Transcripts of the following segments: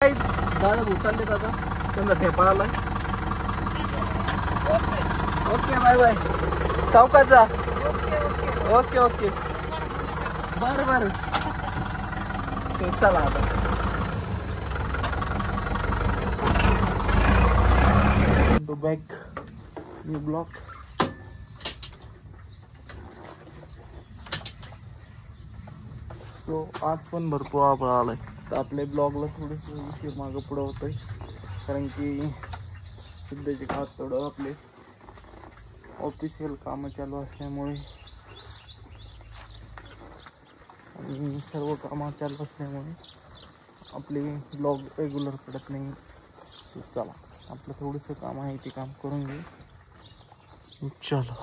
दादा उचलले दादा त्यांना ठेपा आलाय. Okay bye bye. सावकाश जा. ओके ओके बरं बरं. चला आता तो बॅक न्यू ब्लॉक. सो आज पण भरपूर आभाळ आलाय तर आपल्या ब्लॉगला थोडंसं उशीर मागं पुढं होत आहे कारण की सध्याचे काळात थोडं आपले ऑफिशियल कामं चालू असल्यामुळे आणि सर्व कामं चालू असल्यामुळे आपले ब्लॉग रेग्युलर पडत नाही. सो चला आपलं थोडंसं काम आहे ते काम करून घेऊ. चलो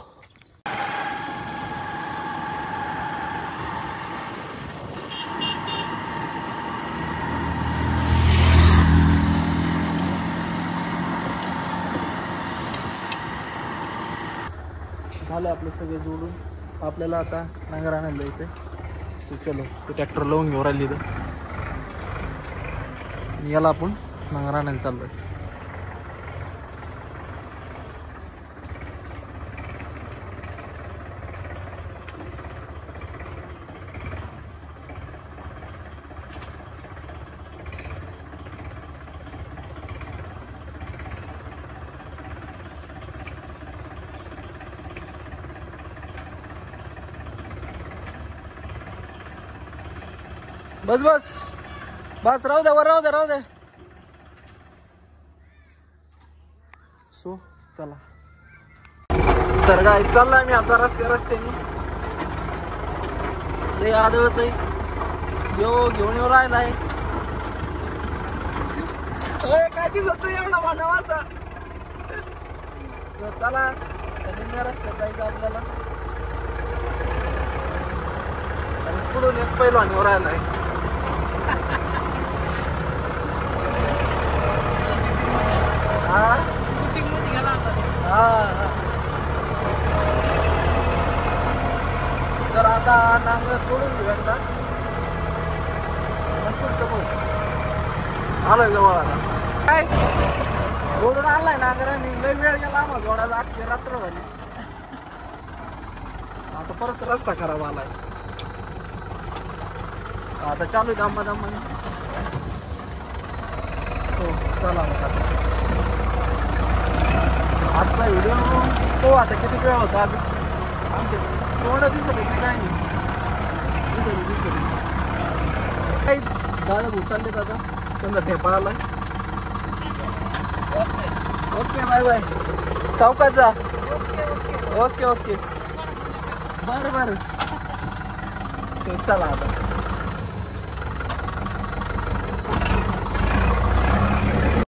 झालं आपलं सगळं जोडून. आपल्याला आता नांगर आणायला जायचं आहे. सो चलो ते ट्रॅक्टर लावून घेऊन राहिली तर याला आपण नांगर आणायला चाललो आहे. बस बस बस राहू दे वर राहू दे राहू दे. सो चला तर काय चाललाय मी आता रस्त्याने लय आदळत आहे. घेऊन येऊ राहिलाय काय दिसत एवढा मोठा वाचा. सो चला निम्म्या रस्त्यात जायचं आपल्याला आणि पुढून एक पैलवान येऊ राहिलाय. शूटिंग मध्ये गेला तर आता नांगर सोडून घेऊ एकदा. आलोय जवळ आता काय जोडून आणलाय नांगर आणि लय वेळ गेला आम्हाला जोडायला. अख्खी रात्र झाली. आता परत रस्ता खराब आलाय. आता चालू आहे दम्मा दम्माने. हो चला आता आजचा व्हिडिओ हो आता किती वेळ होता. आमच्या थोडं दिसत आहे काय नाही. दिसत काहीच दादा उचलले दादा त्यांना ठेपा आलाय. Okay bye bye. सावकाश जा. ओके ओके बरं बरं. चला आता